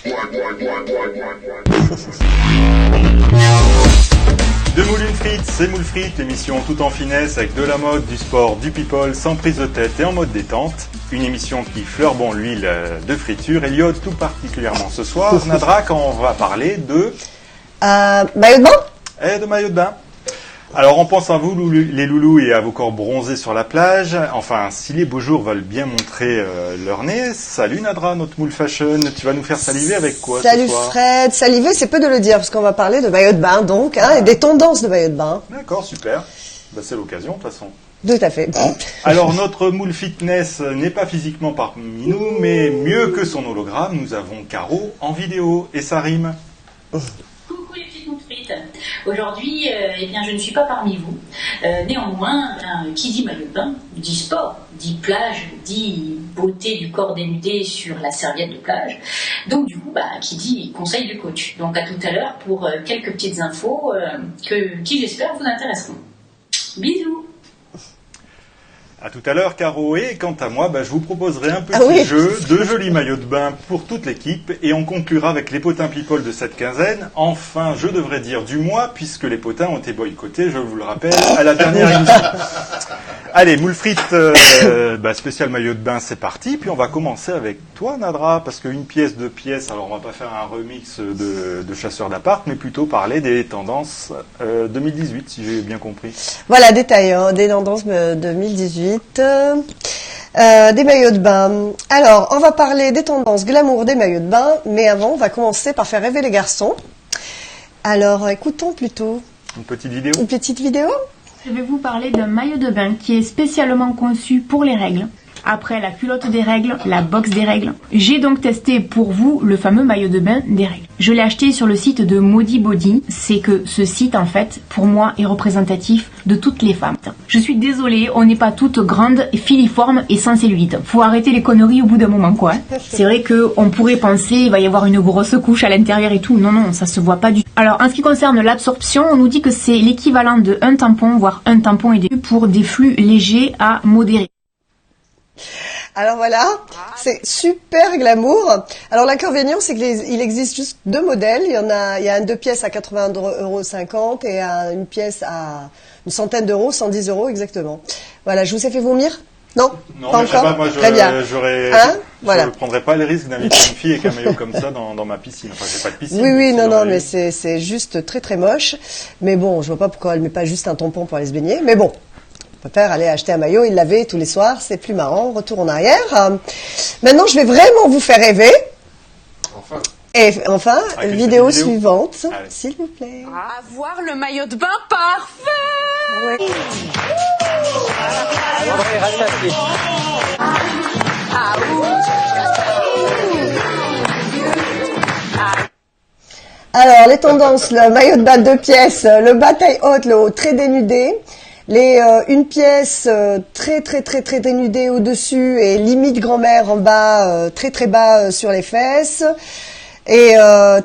Deux moules une frite, c'est Moule Frite, l'émission tout en finesse avec de la mode, du sport, du people, sans prise de tête et en mode détente. Une émission qui fleure bon l'huile de friture. Elliot, tout particulièrement ce soir, Nadra, quand on va parler de... maillot de bain. De maillot de bain. Alors on pense à vous les loulous et à vos corps bronzés sur la plage. Enfin, si les beaux jours veulent bien montrer leur nez. Salut Nadra, notre moule fashion. Tu vas nous faire saliver avec quoi Salut ce soir? Fred, saliver c'est peu de le dire parce qu'on va parler de maillot de bain donc, et des tendances de maillot de bain. D'accord, super. Bah, c'est l'occasion de toute façon. Tout à fait. Alors notre moule fitness n'est pas physiquement parmi nous, mais mieux que son hologramme, nous avons Caro en vidéo et ça rime. Coucou les petites moules frites. Aujourd'hui, eh bien, je ne suis pas parmi vous. Néanmoins, qui dit maillot de bain, dit sport, dit plage, dit beauté du corps dénudé sur la serviette de plage. Donc du coup, qui dit conseil du coach. Donc à tout à l'heure pour quelques petites infos qui j'espère vous intéresseront. Bisous. À tout à l'heure, Caro. Et quant à moi, je vous proposerai un petit jeu de jolis maillots de bain pour toute l'équipe. Et on conclura avec les potins people de cette quinzaine. Enfin, je devrais dire du mois, puisque les potins ont été boycottés, je vous le rappelle, à la dernière émission. Allez, moule frites, spécial maillot de bain, c'est parti. Puis on va commencer avec toi, Nadra, parce qu'une pièce, deux pièces, alors on va pas faire un remix de chasseurs d'appart, mais plutôt parler des tendances 2018, si j'ai bien compris. Voilà, détail, des tendances 2018. Des maillots de bain. Alors, on va parler des tendances glamour des maillots de bain, mais avant, on va commencer par faire rêver les garçons. Alors, écoutons plutôt une petite vidéo. Une petite vidéo. Je vais vous parler d'un maillot de bain qui est spécialement conçu pour les règles. Après la culotte des règles, la boxe des règles. J'ai donc testé pour vous le fameux maillot de bain des règles. Je l'ai acheté sur le site de Maudit Body. C'est que ce site, en fait, pour moi, est représentatif de toutes les femmes. Je suis désolée, on n'est pas toutes grandes, filiformes et sans cellulite. Faut arrêter les conneries au bout d'un moment, quoi. C'est vrai qu'on pourrait penser, il va y avoir une grosse couche à l'intérieur et tout. Non, non, ça se voit pas du tout. Alors, en ce qui concerne l'absorption, on nous dit que c'est l'équivalent de un tampon, voire un tampon et des pour des flux légers à modérés. Alors voilà, c'est super glamour. Alors l'inconvénient, c'est qu'il existe juste deux modèles. Il y a un 2 pièces à 80,50 € et une pièce à une centaine d'euros, 110 € exactement. Voilà, je vous ai fait vomir? Non, pas encore. Moi, très bien. Je ne prendrais pas le risque d'inviter une fille avec un maillot comme ça dans ma piscine. Enfin, j'ai pas de piscine. Oui, non, mais c'est juste très très moche. Mais bon, je vois pas pourquoi elle met pas juste un tampon pour aller se baigner. Mais bon. On peut aller acheter un maillot, il l'avait tous les soirs, c'est plus marrant, retour en arrière. Maintenant, je vais vraiment vous faire rêver. Enfin. Et enfin, vidéo suivante, s'il vous plaît. Avoir le maillot de bain parfait. Ouais. Alors, les tendances, le maillot de bain 2 pièces, le bas taille haute, le haut très dénudé. Une pièce très dénudée au-dessus et limite grand-mère en bas, très très bas sur les fesses. Et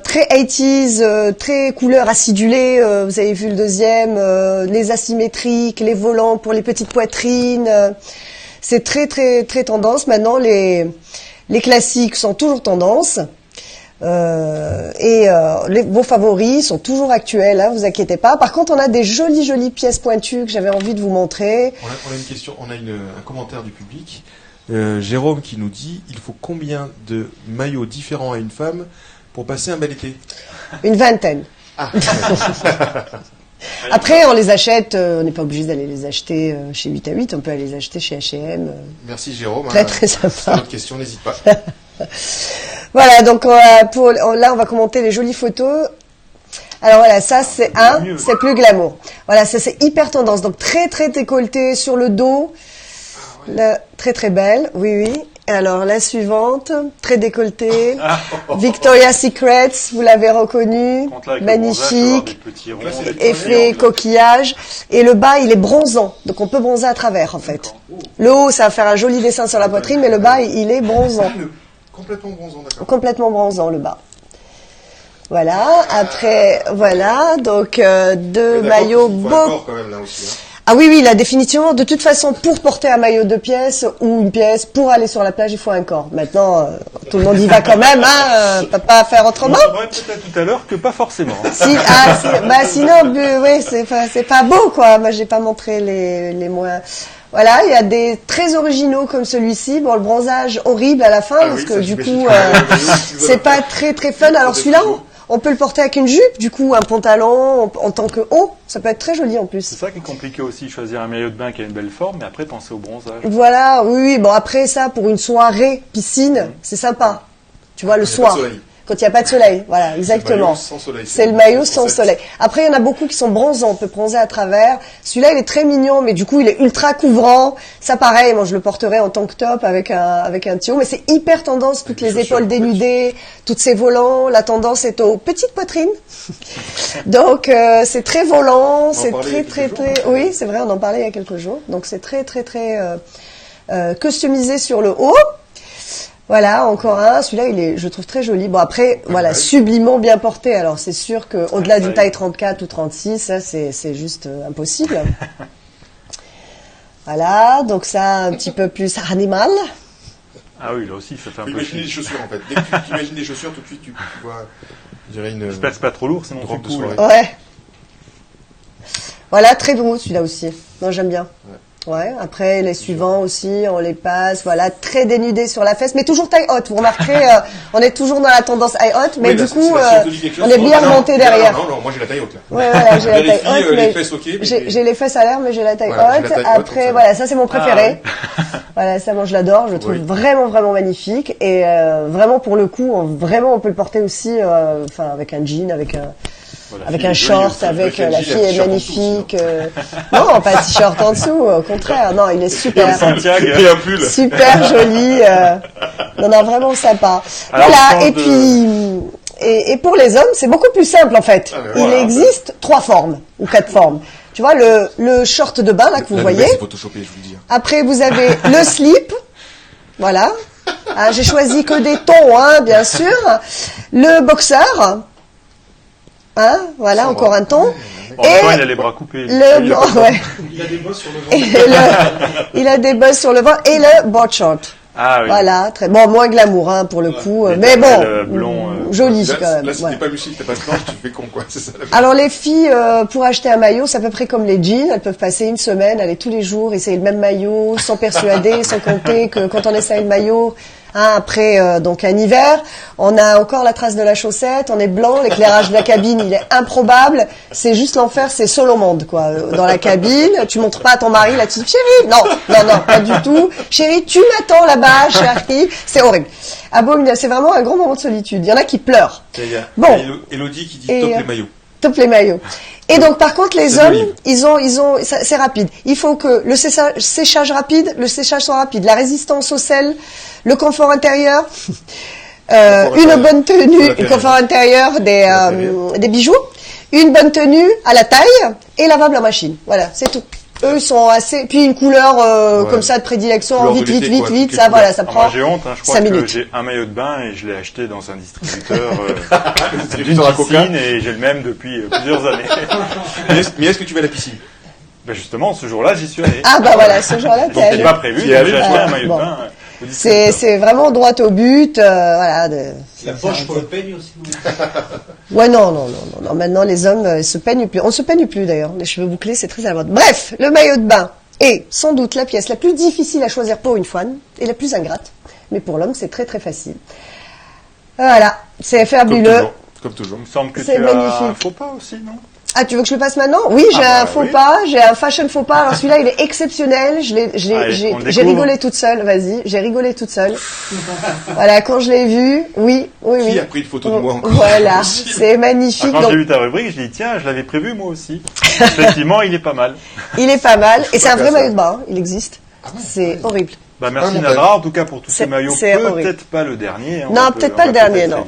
très 80s, très couleur acidulée, vous avez vu le deuxième, les asymétriques, les volants pour les petites poitrines. C'est très tendance. Maintenant, les classiques sont toujours tendance. Vos favoris sont toujours actuels, vous inquiétez pas. Par contre, on a des jolies pièces pointues que j'avais envie de vous montrer. On a une question, on a un commentaire du public. Jérôme qui nous dit, il faut combien de maillots différents à une femme pour passer un bel été? Une vingtaine. Ah. Après, on les achète, on n'est pas obligé d'aller les acheter chez 8 à 8, on peut aller les acheter chez H&M. Merci Jérôme. Très sympa. Si tu as d'autres questions, n'hésite pas. Voilà, donc là, on va commenter les jolies photos. Alors voilà, ça c'est plus glamour. Voilà, ça c'est hyper tendance, donc très décolleté sur le dos. Là, très belle, oui. Et alors la suivante, très décolletée. Victoria's Secret, vous l'avez reconnue, magnifique. Effet coquillage. Et le bas, il est bronzant, donc on peut bronzer à travers en fait. Le haut, ça va faire un joli dessin sur la poitrine, mais le bas, il est bronzant. Complètement bronzant, d'accord. Complètement bronzant, le bas. Voilà, après, voilà, donc deux maillots beaux. Quand même, là aussi, hein. Ah oui, là, définitivement, de toute façon, pour porter un maillot 2 pièces ou une pièce, pour aller sur la plage, il faut un corps. Maintenant, Tout le monde y va quand même, hein. Peut pas faire autrement. On verra peut-être tout à l'heure que pas forcément. Sinon, oui, c'est pas beau, quoi. Moi, j'ai pas montré les moins. Voilà, il y a des très originaux comme celui-ci. Bon, le bronzage horrible à la fin, parce que du coup, c'est pas très très fun. Alors celui-là, on peut le porter avec une jupe, du coup, un pantalon en tant que haut. Ça peut être très joli en plus. C'est ça qui est compliqué aussi, choisir un maillot de bain qui a une belle forme, mais après penser au bronzage. Voilà, oui. Bon, après ça, pour une soirée piscine, c'est sympa. Tu vois, le soir. Quand il n'y a pas de soleil, voilà, exactement. C'est le maillot sans soleil. Après, il y en a beaucoup qui sont bronzants, on peut bronzer à travers. Celui-là, il est très mignon, mais du coup, il est ultra couvrant. Ça, pareil, moi, je le porterai en tank top avec un tuyau, mais c'est hyper tendance, toutes les épaules dénudées, toutes ces volants. La tendance est aux petites poitrines. Donc, c'est très volant, c'est très, oui, c'est vrai, on en parlait il y a quelques jours. Donc, c'est très, customisé sur le haut. Voilà, encore un. Celui-là, je trouve très joli. Bon, après, voilà, sublimement bien porté. Alors, c'est sûr qu'au-delà d'une taille 34 ou 36, ça, c'est juste impossible. Voilà, donc ça, un petit peu plus animal. Ah oui, là aussi, ça fait un peu... Imaginer les chaussures, en fait. Dès que tu imagines des chaussures, tout de suite, tu vois, je dirais j'espère que c'est pas trop lourd, sinon robe de soirée. Ouais. Voilà, très beau, celui-là aussi. Non, j'aime bien. Ouais, après les suivants aussi, on les passe, voilà, très dénudés sur la fesse, mais toujours taille haute. Vous remarquerez, on est toujours dans la tendance taille haute, mais du coup, on est bien remonté derrière. Non, moi j'ai la taille haute là. Ouais, voilà, j'ai la taille haute, mais les fesses, okay, j'ai les fesses à l'air, mais j'ai la taille haute. Après, voilà, ça c'est mon préféré. Voilà, ça moi je l'adore, je le trouve vraiment magnifique et vraiment pour le coup, vraiment on peut le porter aussi, enfin avec un jean, avec un short, avec la fille est magnifique. Non, pas un t-shirt en dessous, au contraire. Non, il est super. Et un pull. Super joli. Non, vraiment sympa. Alors, voilà, et puis, et pour les hommes, c'est beaucoup plus simple en fait. Il existe 3 formes, ou 4 formes. Tu vois, le short de bain, là, que vous voyez. C'est photoshopé, je vous le dis. Après, vous avez le slip. Voilà. J'ai choisi que des tons, hein, bien sûr. Le boxer. Hein, voilà, ça encore va. Un ton. Bon, et il a les bras coupés. Il a des bosses sur le ventre. Il a des bosses sur le ventre et le board short. Ah oui. Voilà, très bon, moins glamour hein, pour le coup, mais bon, blond, joli quand même. Là, si t'es pas lucide, t'es pas blanche, tu fais con quoi, c'est ça. Alors les filles, pour acheter un maillot, c'est à peu près comme les jeans, elles peuvent passer une semaine, aller tous les jours, essayer le même maillot, sans persuader, sans compter que quand on essaye le maillot. Hein, après donc un hiver, on a encore la trace de la chaussette, on est blanc, l'éclairage de la cabine il est improbable, c'est juste l'enfer, c'est seul au monde quoi. Dans la cabine, tu montres pas à ton mari, là tu dis chérie, non, pas du tout, chérie tu m'attends là-bas, chérie, c'est horrible. Ah bon, c'est vraiment un grand moment de solitude. Il y en a qui pleurent. Bon, Elodie qui dit top les maillots. Top les maillots. Et donc par contre les hommes, ils ont, c'est rapide. Il faut que le séchage rapide, le séchage soit rapide, la résistance au sel, le confort intérieur, une bonne tenue, le confort intérieur, des bijoux, une bonne tenue à la taille et lavable en machine. Voilà, c'est tout. Eux, ils sont assez, puis une couleur comme ça de prédilection, vite, ça, voilà, ça prend. Moi, j'ai honte, hein, je crois que minutes. j'ai un maillot de bain et je l'ai acheté dans un distributeur d'une piscine et j'ai le même depuis plusieurs années. Mais est-ce que tu vas à la piscine? Ben justement, ce jour-là, j'y suis allé. Ah bah voilà, ce jour-là, donc il n'est pas prévu, j'ai acheté un maillot de bain. C'est vraiment droit au but, voilà. La poche pour le peigne aussi. Ouais, non. Maintenant, les hommes se peignent plus. On se peigne plus d'ailleurs. Les cheveux bouclés, c'est très à la mode. Bref, le maillot de bain est sans doute la pièce la plus difficile à choisir pour une femme et la plus ingrate. Mais pour l'homme, c'est très très facile. Voilà, c'est fabuleux. Comme toujours. Il me semble que tu magnifique. as un faux pas aussi, non? Ah, tu veux que je le passe maintenant? Oui, j'ai un faux pas, j'ai un fashion faux pas. Alors celui-là, il est exceptionnel. J'ai rigolé toute seule. Vas-y, j'ai rigolé toute seule. Voilà, quand je l'ai vu, oui. Qui a pris une photo de moi encore? Voilà, c'est magnifique. Quand j'ai vu ta rubrique, je dis tiens, je l'avais prévu moi aussi. Effectivement, il est pas mal. Il est pas mal, et c'est un vrai maillot de bain. Il existe. C'est horrible. Bah merci Nadra, en tout cas pour tous ces maillots. Peut-être pas le dernier. Hein, non, peut-être pas le dernier, non.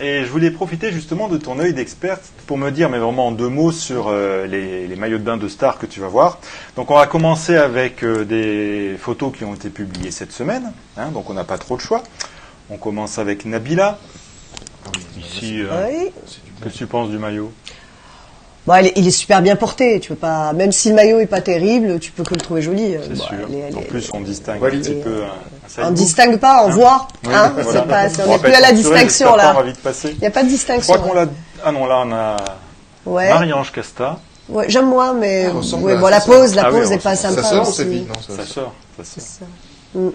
Et je voulais profiter justement de ton œil d'experte pour me dire, mais vraiment en 2 mots, sur les maillots de bain de stars que tu vas voir. Donc on va commencer avec des photos qui ont été publiées cette semaine, hein, donc on n'a pas trop de choix. On commence avec Nabila. Ici, qu'est-ce que tu penses du maillot? Bon, il est super bien porté. Tu peux pas, même si le maillot est pas terrible, tu peux que le trouver joli. C'est sûr. En plus, on distingue Voilà. un petit peu. On distingue pas, on voit. Oui, Hein, voilà. c'est pas, on va n'est plus pas à la être censuré, distinction j'espère là. qu'on va vite passer. Il n'y a pas de Je distinction. crois qu'on l'a. Ah non, là on a Ouais. Marie-Ange Casta. Ouais, j'aime moins, mais Ça ressemble ouais, à bon, ça, la ça. pose Ah oui, n'est pas Ça sympa. sort, aussi. c'est vite, non Ça sort. Ouais,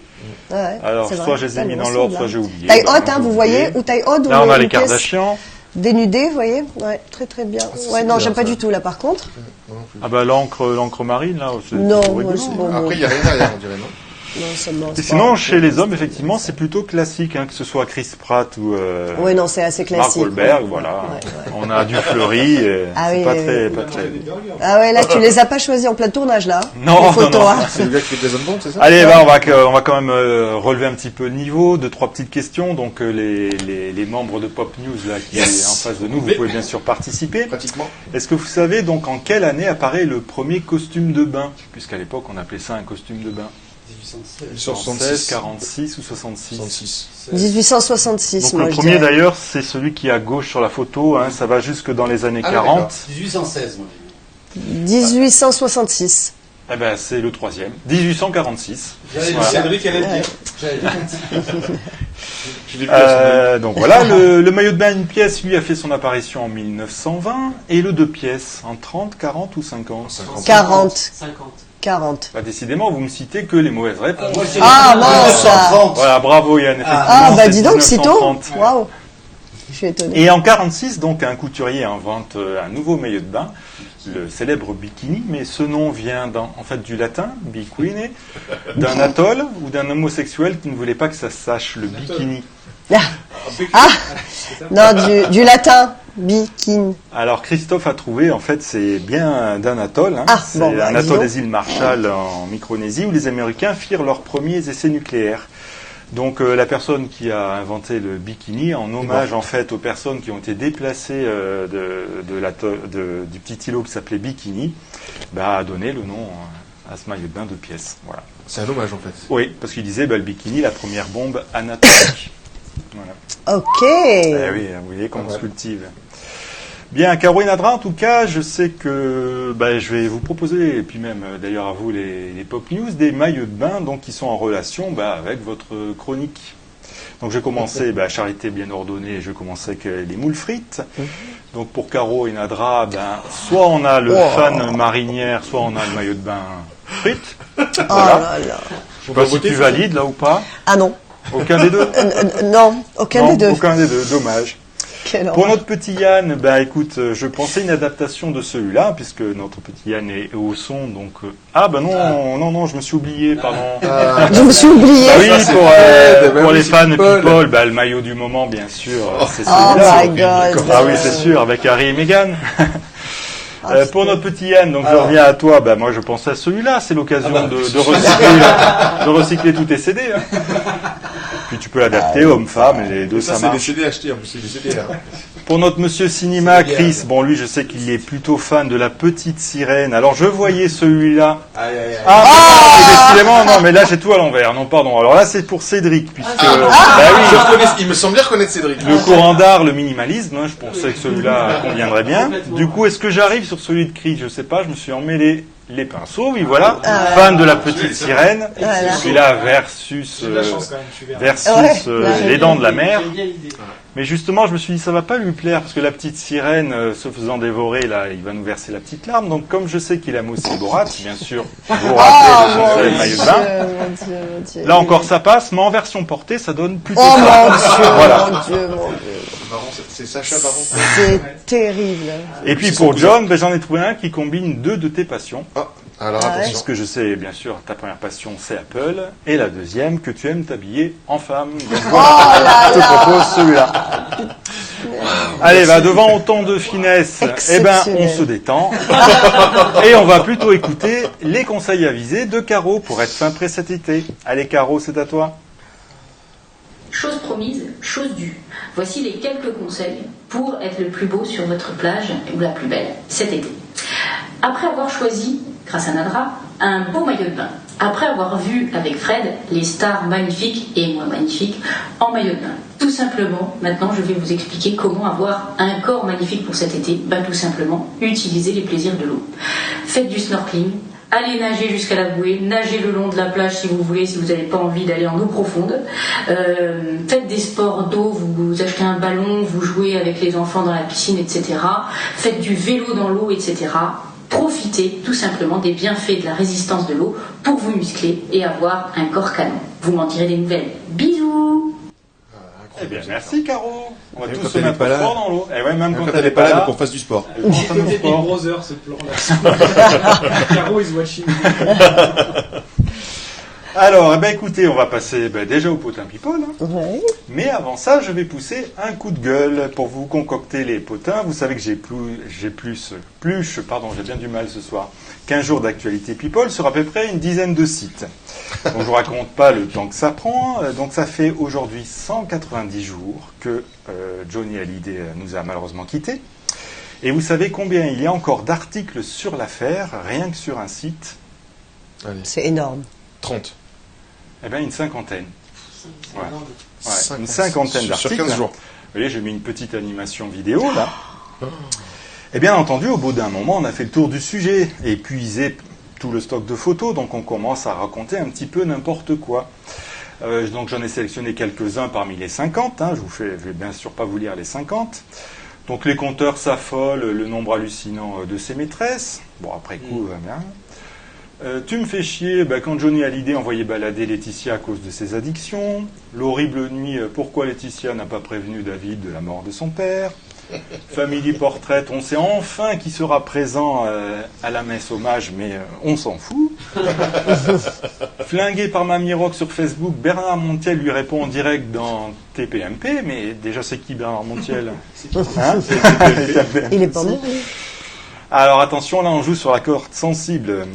Alors, c'est soit vrai. je les ai Ça mis nous dans l'ordre, ressemble, soit hein. j'ai oublié. Taille Bah, haute, j'ai hein, vous oublié. voyez, ou taille haute, Là, on a les une pièce Kardashians. dénudée, vous voyez. Ouais, très très bien. ça, Ouais, c'est non, bien, j'aime pas ça. du tout là, par contre. Ah bah l'encre marine, là, c'est Non, toujours moi, rigolo. c'est bon. Après, il n'y a rien derrière, on dirait, non? Non, ça me lance Et pas. sinon, chez les hommes, effectivement, c'est plutôt classique, hein, que ce soit Chris Pratt ou Ouais, non, c'est assez Mark classique. Wahlberg, ouais. voilà. Ouais. On a du fleuri, et Ah c'est oui, pas oui, très, oui. pas très. Ah ouais, là, tu les as pas choisis en plein tournage, là. Non, les non, photos, non. hein. C'est le gars qui fait Jason Bond, c'est ça? Allez, bah, on va quand même relever un petit peu le niveau. 2-3 petites questions. Donc, les membres de Pop News, là, qui Yes. est en face de nous, vous pouvez bien sûr participer. Pratiquement. Est-ce que vous savez, donc, en quelle année apparaît le premier costume de bain? Puisqu'à l'époque, on appelait ça un costume de bain. 1816. 46 ou 66? 66. 1866, Donc moi, le je premier dirais. d'ailleurs, c'est celui qui est à gauche sur la photo, hein, ça va jusque dans les années Ah oui, 40. d'accord. 1816, moi. 1866. Eh ben c'est le troisième, 1846. Voilà. Cédric allait le dire. Je l'ai vu à Donc voilà, le maillot de bain une pièce, lui, a fait son apparition en 1920, et le deux pièces en 30, 40 ou 50? 50. 40. 50. 40. Bah, décidément, vous me citez que les mauvaises réponses. Moi, c'est Ah, mince, ça. 1930. Voilà, bravo Yann, effectivement. Ah, bah c'est dis donc, si tôt. 1930. Waouh. Je suis étonnée. Et en 46, donc, un couturier invente un nouveau maillot de bain, le célèbre bikini, mais ce nom vient en fait du latin, bikini, d'un atoll ou d'un homosexuel qui ne voulait pas que ça sache le bikini. Ah, non, du latin, bikini. Alors Christophe a trouvé, en fait, c'est bien d'un atoll. Hein. Ah, c'est bon, bah, un dis atoll donc. des îles Marshall en Micronésie où les Américains firent leurs premiers essais nucléaires. Donc la personne qui a inventé le bikini, en hommage en fait aux personnes qui ont été déplacées du petit îlot qui s'appelait Bikini, bah, a donné le nom à ce maillot de bain de pièces. Voilà. C'est un hommage, en fait. Oui, parce qu'il disait bah, le bikini, la première bombe anatomique. Voilà. Ok. Eh oui, vous voyez comment on se cultive. Bien, Caro et Nadra, en tout cas, je sais que bah, je vais vous proposer, et puis même d'ailleurs à vous les Pop News, des maillots de bain donc, qui sont en relation bah, avec votre chronique. Donc je vais commencer, bah, charité bien ordonnée, je vais commencer avec les moules frites. Donc pour Caro et Nadra, ben, soit on a le fan marinière, soit on a le maillot de bain frites. Oh Voilà. là là. Je sais pas si tu valides là ou pas. Ah non. Aucun des deux. Non, aucun Non, des deux. Aucun des deux, dommage. Quelle Pour horreur. notre petit Yann, bah écoute, je pensais une adaptation de celui-là, puisque notre petit Yann est au son, donc... Ah bah non, je me suis oublié, pardon. Je me suis oublié. Bah oui, Ça, c'est pour oui, les c'est fans People. People, bah, le maillot du moment, bien sûr, c'est Oh celui-là. my god. Ah oui, c'est sûr, avec Harry et Meghan. Pour notre petit Yann, donc je reviens à toi, bah moi je pensais à celui-là, c'est l'occasion de recycler tous tes CD. Hein. Puis tu peux l'adapter, homme-femme, les deux Ça, ça c'est des marche. CD achetés, en plus, c'est des CD, là. Pour notre monsieur cinéma, Chris, bon lui je sais qu'il est plutôt fan de la petite sirène, alors je voyais celui-là. Aïe, aïe, aïe. Ah, mais décidément, non, mais là j'ai tout à l'envers, non pardon, alors là c'est pour Cédric, puisque... bah oui, Je reconnais, il me semblait reconnaître Cédric. le courant d'art, le minimalisme, hein, je pensais que celui-là conviendrait bien. Du coup, est-ce que j'arrive sur celui de Chris? Je sais pas, je me suis emmêlé les pinceaux, oui, voilà. Fan de la petite sirène. Voilà. Celui-là versus, Ouais. les dents de la mer. Mais justement, je me suis dit, ça va pas lui plaire, parce que la petite sirène, se faisant dévorer, là, il va nous verser la petite larme. Donc, comme je sais qu'il aime aussi Borat, bien sûr, vous vous rappelez de son célèbre maillot de bain. Mon Dieu, mon Dieu. Là encore, ça passe, mais en version portée, ça donne plutôt Oh mon ça. Dieu, Voilà. mon Dieu, mon Dieu. Baron, c'est Sacha Baron. C'est terrible. Et puis pour John, ben, j'en ai trouvé un qui combine deux de tes passions. Ah, alors Ah ouais. attention. Parce que je sais, bien sûr, ta première passion, c'est Apple. Et la deuxième, que tu aimes t'habiller en femme. Donc voilà, je te propose celui-là. Allez, bah, devant autant de finesse, eh ben, on se détend. Et on va plutôt écouter les conseils avisés de Caro pour être fin prêt cet été. Allez, Caro, c'est à toi. Chose promise, chose due. Voici les quelques conseils pour être le plus beau sur votre plage ou la plus belle cet été. Après avoir choisi, grâce à Nadra, un beau maillot de bain. Après avoir vu avec Fred les stars magnifiques et moins magnifiques en maillot de bain. Tout simplement, maintenant je vais vous expliquer comment avoir un corps magnifique pour cet été. Tout simplement, utilisez les plaisirs de l'eau. Faites du snorkeling, allez nager jusqu'à la bouée, nagez le long de la plage si vous voulez, si vous n'avez pas envie d'aller en eau profonde. Faites des sports d'eau, vous achetez un ballon, vous jouez avec les enfants dans la piscine, etc. Faites du vélo dans l'eau, etc. Profitez tout simplement des bienfaits de la résistance de l'eau pour vous muscler et avoir un corps canon. Vous m'en direz des nouvelles. Bisous. Eh bien, merci Caro. On va Même tous quand se elle est mettre pas là. fort dans l'eau. Et ouais, même Quand elle n'est pas là, donc on fasse du sport. C'était Big Brother, ce plan-là. Caro is watching. Alors, écoutez, on va passer déjà au potin people. Ouais. Mais avant ça, je vais pousser un coup de gueule pour vous concocter les potins. Vous savez que j'ai bien du mal ce soir. 15 jours d'actualité people sur à peu près une dizaine de sites. Donc je vous raconte pas le temps que ça prend. Donc ça fait aujourd'hui 190 jours que Johnny Hallyday nous a malheureusement quittés. Et vous savez combien il y a encore d'articles sur l'affaire, rien que sur un site? Allez. C'est énorme. 30. Eh bien, une cinquantaine. Ouais. Ouais, une 50, cinquantaine d'articles. Sur 15 jours. Vous voyez, j'ai mis une petite animation vidéo, là. Et bien entendu, au bout d'un moment, on a fait le tour du sujet, épuisé tout le stock de photos, donc on commence à raconter un petit peu n'importe quoi. Donc j'en ai sélectionné quelques-uns parmi les 50, je vais bien sûr pas vous lire les 50. Donc les compteurs s'affolent, le nombre hallucinant de ses maîtresses. Bon, après coup, bien. Tu me fais chier quand Johnny Hallyday envoyait balader Laetitia à cause de ses addictions. L'horrible nuit, pourquoi Laetitia n'a pas prévenu David de la mort de son père. Family Portrait, on sait enfin qui sera présent à la messe hommage, mais on s'en fout. Flingué par Mamie Rock sur Facebook, Bernard Montiel lui répond en direct dans TPMP, mais déjà c'est qui Bernard Montiel? Il est pas mort, lui. Alors attention, là on joue sur la corde sensible.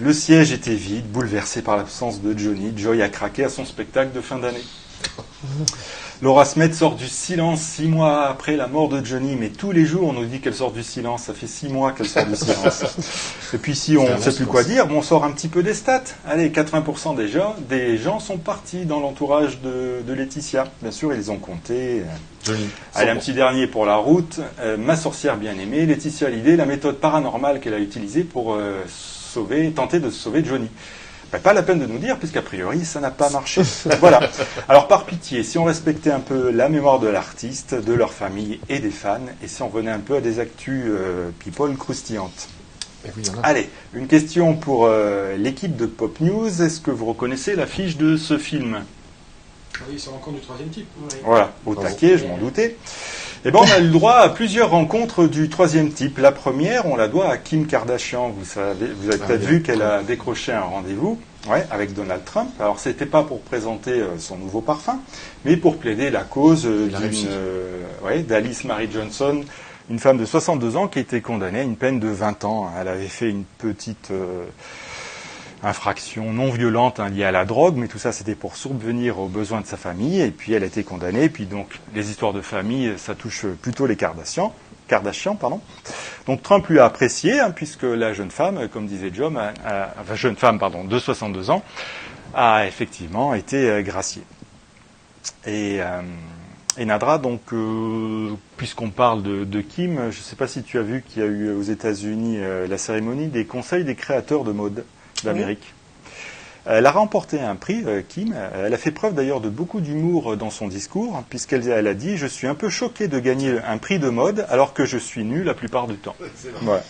Le siège était vide, bouleversé par l'absence de Johnny. Joy a craqué à son spectacle de fin d'année. Laura Smet sort du silence 6 mois après la mort de Johnny, mais tous les jours on nous dit qu'elle sort du silence. Ça fait 6 mois qu'elle sort du silence. Et puis si on ne sait plus quoi dire, on sort un petit peu des stats. Allez, 80% des gens sont partis dans l'entourage de Laetitia. Bien sûr, ils ont compté. Johnny. Allez, un petit dernier pour la route. Ma sorcière bien-aimée, Laetitia Hallyday, la méthode paranormale qu'elle a utilisée pour tenter de sauver Johnny. Pas la peine de nous dire, puisqu'a priori, ça n'a pas marché. Voilà. Alors, par pitié, si on respectait un peu la mémoire de l'artiste, de leur famille et des fans, et si on venait un peu à des actus people croustillantes. Oui, allez, une question pour l'équipe de Pop News. Est-ce que vous reconnaissez l'affiche de ce film? Oui, c'est encore du troisième type. Oui. Voilà, au taquet, je m'en doutais. Eh bien, on a eu le droit à plusieurs rencontres du troisième type. La première, on la doit à Kim Kardashian. Vous avez peut-être vu qu'elle a décroché un rendez-vous avec Donald Trump. Alors, c'était pas pour présenter son nouveau parfum, mais pour plaider la cause d'Alice Marie Johnson, une femme de 62 ans qui a été condamnée à une peine de 20 ans. Elle avait fait une petite infraction non violente liée à la drogue, mais tout ça c'était pour subvenir aux besoins de sa famille, et puis elle a été condamnée, et puis donc les histoires de famille, ça touche plutôt les Kardashian. Donc Trump lui a apprécié, puisque la jeune femme, comme disait John, de 62 ans, a effectivement été graciée. Et Nadra, donc, puisqu'on parle de Kim, je ne sais pas si tu as vu qu'il y a eu aux États-Unis la cérémonie des conseils des créateurs de mode d'Amérique. Oui. Elle a remporté un prix, Kim. Elle a fait preuve d'ailleurs de beaucoup d'humour dans son discours, puisqu'elle a dit « Je suis un peu choquée de gagner un prix de mode alors que je suis nue la plupart du temps. » Voilà.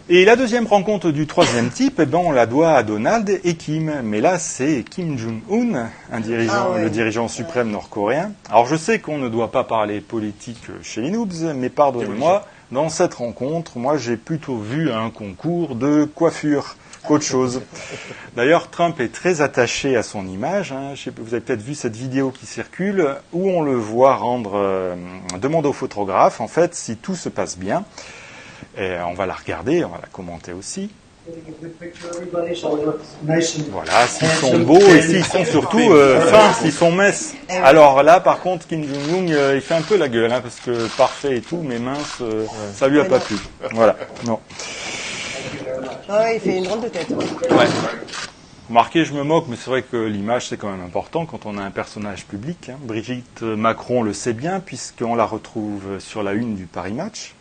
Et la deuxième rencontre du troisième type, on la doit à Donald et Kim. Mais là, c'est Kim Jong-un, le dirigeant suprême nord-coréen. Alors, je sais qu'on ne doit pas parler politique chez les noobs, mais pardonnez-moi, dans cette rencontre, moi, j'ai plutôt vu un concours de coiffure qu'autre chose. D'ailleurs, Trump est très attaché à son image. Vous avez peut-être vu cette vidéo qui circule, où on le voit demander au photographe, en fait, si tout se passe bien. Et on va la regarder, on va la commenter aussi. Voilà, s'ils sont beaux et s'ils sont surtout fins, s'ils sont minces. Alors là, par contre, Kim Jong-un, il fait un peu la gueule, parce que parfait et tout, mais mince, ça lui a pas plu. Voilà, non. Ouais, il fait une drôle de tête. Ouais. Remarquez, je me moque, mais c'est vrai que l'image, c'est quand même important quand on a un personnage public. Hein. Brigitte Macron le sait bien, puisqu'on la retrouve sur la une du Paris Match.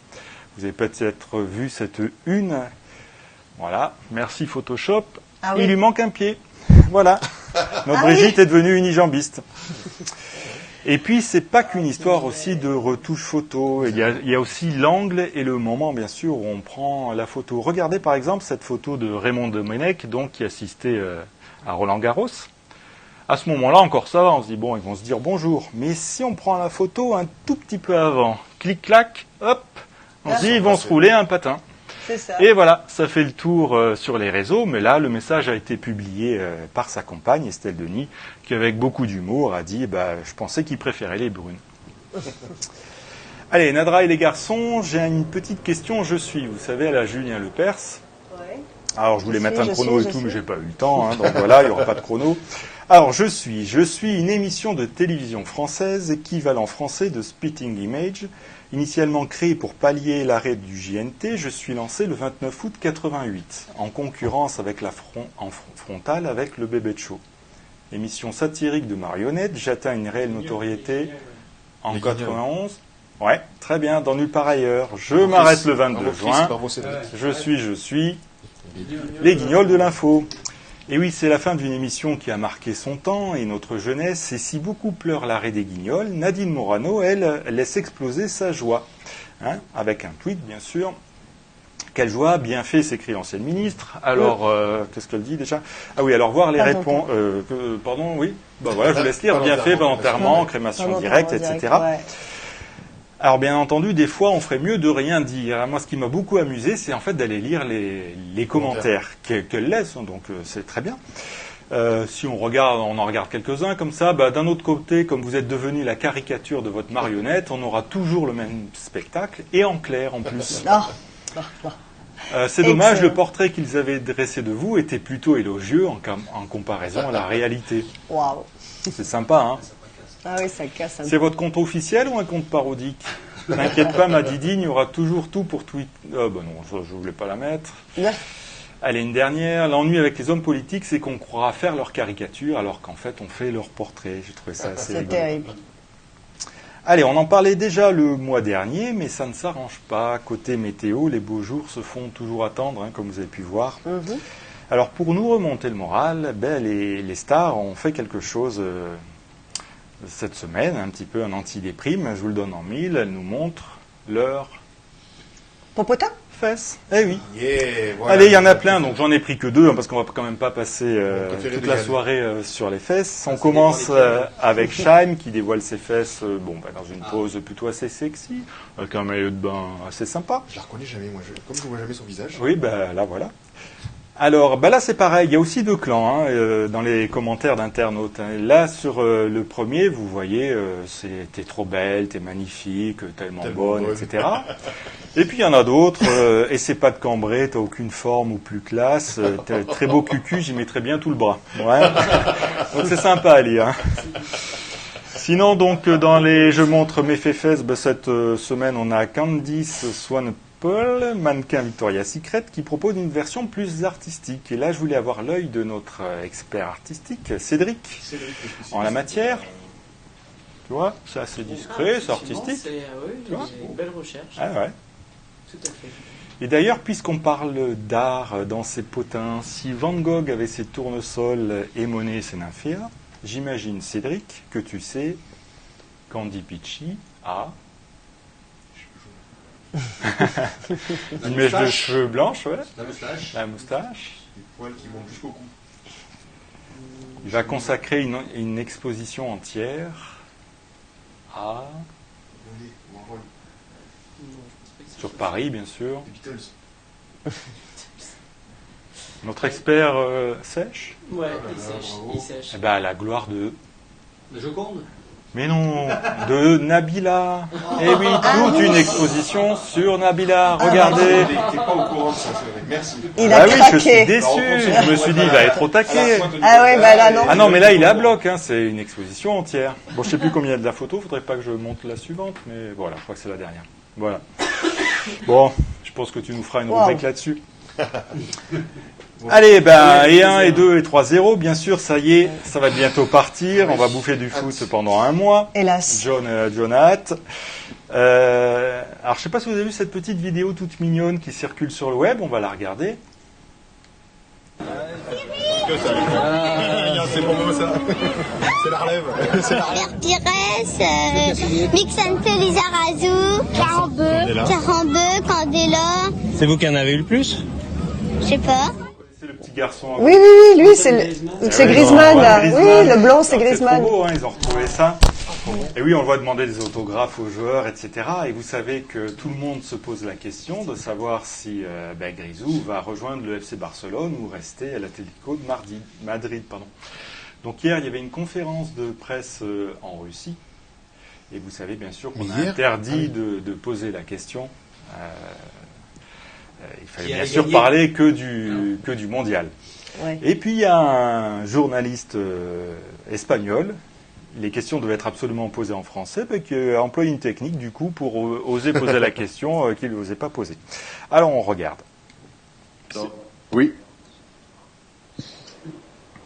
Vous avez peut-être vu cette une. Voilà, merci Photoshop. Ah oui. Il lui manque un pied. Voilà. Notre Brigitte est devenue unijambiste. Et puis, c'est pas qu'une histoire aussi de retouche photo. Il y a aussi l'angle et le moment, bien sûr, où on prend la photo. Regardez, par exemple, cette photo de Raymond Domenech, donc, qui assistait à Roland-Garros. À ce moment-là, encore ça va, on se dit, bon, ils vont se dire bonjour. Mais si on prend la photo un tout petit peu avant, clic-clac, hop, on se dit, ils vont se rouler un patin. C'est ça. Et voilà, ça fait le tour sur les réseaux, mais là, le message a été publié par sa compagne, Estelle Denis, qui, avec beaucoup d'humour, a dit je pensais qu'il préférait les brunes. Allez, Nadra et les garçons, j'ai une petite question. Je suis, vous savez, à la Julien Lepers. Ouais. Alors, je voulais mettre un chrono et tout, mais j'ai pas eu le temps, hein, donc voilà, il n'y aura pas de chrono. Alors, je suis une émission de télévision française, équivalent français de Spitting Image. Initialement créé pour pallier l'arrêt du JNT, je suis lancé le 29 août 88, en concurrence avec en frontale avec le Bébé de Show. Émission satirique de marionnettes, j'atteins une réelle notoriété en 91. Ouais, très bien, dans Nulle part ailleurs. Je m'arrête le 22 juin. Je suis les guignols de l'info. Et oui, c'est la fin d'une émission qui a marqué son temps et notre jeunesse. Et si beaucoup pleurent l'arrêt des guignols, Nadine Morano, elle, laisse exploser sa joie. Hein, avec un tweet, bien sûr. Quelle joie, bien fait, s'écrie l'ancienne ministre. Alors, qu'est-ce qu'elle dit déjà? Ah oui, alors voir les réponses... pardon, oui. Bah voilà, je vous laisse lire. Bien fait, volontairement, crémation directe, etc. Ouais. Alors bien entendu, des fois, on ferait mieux de rien dire. Moi, ce qui m'a beaucoup amusé, c'est en fait d'aller lire les commentaires qu'elle laisse, donc c'est très bien. Si on en regarde quelques-uns comme ça, d'un autre côté, comme vous êtes devenu la caricature de votre marionnette, on aura toujours le même spectacle, et en clair en plus. C'est dommage, le portrait qu'ils avaient dressé de vous était plutôt élogieux en comparaison à la réalité. Waouh. C'est sympa, hein? Ah oui, ça casse un peu. C'est votre compte officiel ou un compte parodique? N'inquiète pas, ma Didine, il y aura toujours tout pour tweet. Ah non, je ne voulais pas la mettre. Allez, une dernière. L'ennui avec les hommes politiques, c'est qu'on croira faire leur caricature alors qu'en fait, on fait leur portrait. J'ai trouvé ça assez rigolo. C'est terrible. Allez, on en parlait déjà le mois dernier, mais ça ne s'arrange pas. Côté météo, les beaux jours se font toujours attendre, hein, comme vous avez pu voir. Alors, pour nous remonter le moral, les stars ont fait quelque chose... cette semaine, un petit peu un antidéprime, je vous le donne en mille, elle nous montre leur... Popotin? Fesses. Eh oui. Yeah, voilà. Allez, il y en a plein, donc j'en ai pris que deux, hein, parce qu'on va quand même pas passer toute la soirée sur les fesses. On commence avec Shime, qui dévoile ses fesses dans une pose plutôt assez sexy, avec un maillot de bain assez sympa. Je la reconnais jamais, moi, comme je ne vois jamais son visage. Oui, là, voilà. Alors, là, c'est pareil. Il y a aussi deux clans dans les commentaires d'internautes. Là, sur le premier, vous voyez, t'es trop belle, t'es magnifique, tellement bonne, etc. Et puis, il y en a d'autres. Essaie pas de cambrer, t'as aucune forme ou plus classe. T'as très beau cucu, j'y mettrais bien tout le bras. Ouais. Donc, c'est sympa à lire. Hein. Sinon, donc, je montre mes fesses. Cette semaine, on a Candice Swan Paul, mannequin Victoria's Secret, qui propose une version plus artistique. Et là, je voulais avoir l'œil de notre expert artistique, Cédric, en la matière. Tu vois, c'est assez discret, c'est artistique. C'est une belle recherche. Ah ouais. Tout à fait. Et d'ailleurs, puisqu'on parle d'art dans ses potins, si Van Gogh avait ses tournesols et Monet ses nymphéas, j'imagine, Cédric, que tu sais qu'Andy Picci a... une mèche de cheveux blanches, ouais. La moustache. Les poils qui vont jusqu'au cou. Il va consacrer une exposition entière à... sur Paris, bien sûr. Les Beatles. Notre expert sèche. Ouais, il sèche. La gloire de... De Joconde. Mais non, de Nabila. Eh oui, toute une exposition sur Nabila. Regardez. T'es pas au courant de ça, c'est vrai. Merci. Il a craqué. Je suis déçu. Je me suis dit, il va être au taquet. Ah ouais, là non. Ah non, mais là, il est à bloc. Hein. C'est une exposition entière. Bon, je sais plus combien il y a de la photo. Faudrait pas que je monte la suivante, mais voilà, je crois que c'est la dernière. Voilà. Bon, je pense que tu nous feras une rubrique là-dessus. Allez, et 1, et 2, et 3, 0, bien sûr, ça y est, ça va bientôt partir, on va bouffer du foot pendant un mois. Hélas. John a hâte. Alors, je sais pas si vous avez vu cette petite vidéo toute mignonne qui circule sur le web, on va la regarder. C'est pour moi ça. C'est la relève. Pires, Mixante Lizarazu, Carambeu, Candela. C'est vous qui en avez eu le plus? Je sais pas. C'est le petit garçon. Oui, lui, c'est Griezmann, là. Oui, le blanc, c'est Griezmann. C'est trop beau, hein, ils ont retrouvé ça. Et oui, on le voit demander des autographes aux joueurs, etc. Et vous savez que tout le monde se pose la question de savoir si Grisou va rejoindre le FC Barcelone ou rester à l'Atlético de Madrid. Donc hier, il y avait une conférence de presse en Russie. Et vous savez bien sûr qu'on a interdit de poser la question. Il fallait bien sûr parler que du mondial. Ouais. Et puis il y a un journaliste espagnol. Les questions devaient être absolument posées en français, qui a employé une technique du coup pour oser poser la question qu'il n'osait pas poser. Alors on regarde. Oui.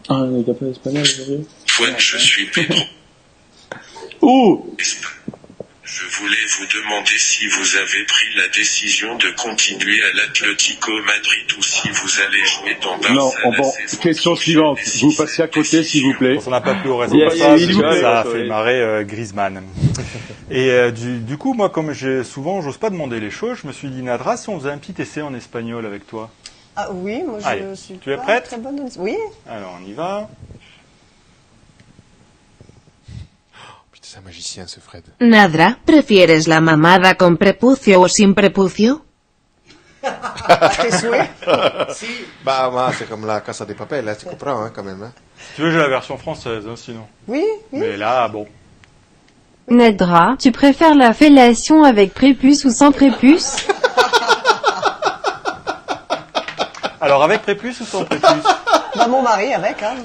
Ah, on est capable espagnol aujourd'hui. Juan, je suis Pedro. Où? Je voulais vous demander si vous avez pris la décision de continuer à l'Atlético Madrid ou si vous allez jouer dans Barça. Non, bon, question suivante. Vous passez à côté, s'il vous plaît. On n'a pas pu au responsable, ça a fait marrer Griezmann. Et du coup, moi, comme j'ose pas demander les choses, je me suis dit, Nadra, si on faisait un petit essai en espagnol avec toi. Ah oui, moi je suis tu es prête? Très bonne. Oui. Alors, on y va. C'est un magicien, ce Fred. Nadra, ¿prefieres la mamada con prepucio o sin prepucio? Si. Bah, c'est comme la Casa de Papel, là, tu comprends, hein, quand même. Hein. Si tu veux, j'ai la version française, hein, sinon. Oui. Mais là, bon. Nadra, tu préfères la fellation avec prépuce ou sans prépuce? Alors, avec prépuce ou sans prépuce? Mon mari, avec, hein.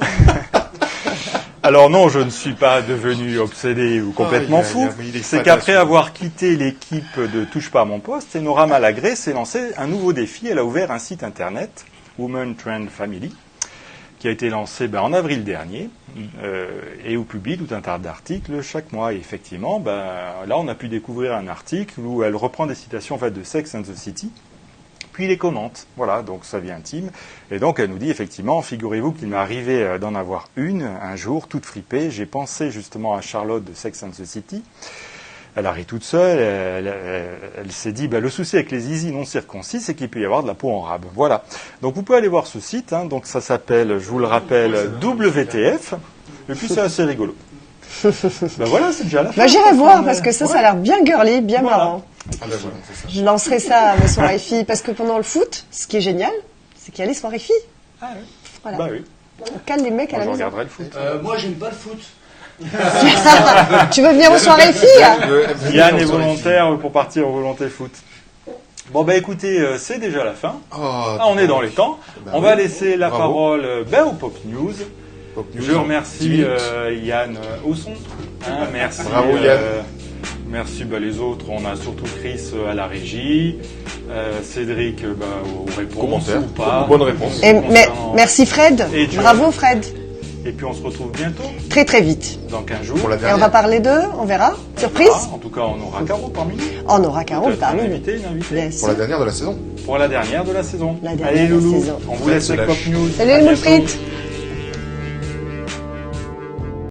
Alors non, je ne suis pas devenu obsédé ou complètement fou. C'est qu'après avoir quitté l'équipe de Touche pas à mon poste, Nora Malagré s'est lancée un nouveau défi. Elle a ouvert un site internet, Women Trend Family, qui a été lancé en avril dernier et où publie tout un tas d'articles chaque mois. Et effectivement, là on a pu découvrir un article où elle reprend des citations de Sex and the City, puis les commente. Voilà, donc sa vie intime. Et donc elle nous dit effectivement, figurez-vous qu'il m'est arrivé d'en avoir un jour, toute fripée. J'ai pensé justement à Charlotte de Sex and the City. Elle a ri toute seule, elle s'est dit, le souci avec les zizi non circoncis, c'est qu'il peut y avoir de la peau en rab. Voilà. Donc vous pouvez aller voir ce site, hein, donc ça s'appelle, je vous le rappelle, WTF, et puis c'est assez rigolo. Voilà, c'est déjà la fin. J'irai voir, parce que ça a l'air bien girly, bien marrant. Ah voilà, c'est ça. Je lancerai ça à mes soirées filles, parce que pendant le foot, ce qui est génial, c'est qu'il y a les soirées filles. Ah oui. Voilà. Bah oui. On cale les mecs à la maison. Je regarderai le foot. Moi, j'aime pas le foot. Tu veux venir aux soirées filles? Yann est volontaire pour partir au volonté foot. Bon, écoutez, c'est déjà la fin. On est dans les temps. On va laisser la parole aux Pop News. Je remercie Yann Ausson. Merci. Bravo Yann. Merci les autres. On a surtout Chris à la régie. Cédric aux réponses. Commentaire. Ou pas. Bonne réponse. Et merci Fred. Bravo Fred. Et puis on se retrouve bientôt. Très très vite. Dans 15 jours. Pour la Et dernière. on va parler d'eux, on verra. Surprise. En tout cas, on aura Caro parmi nous. On aura Caro parmi nous. Une invitée. Bien Pour sûr. la dernière de la saison. Pour la dernière de la saison. La dernière Allez de la loulou, saison. on vous laisse avec Pop News. Salut À les bientôt. frites.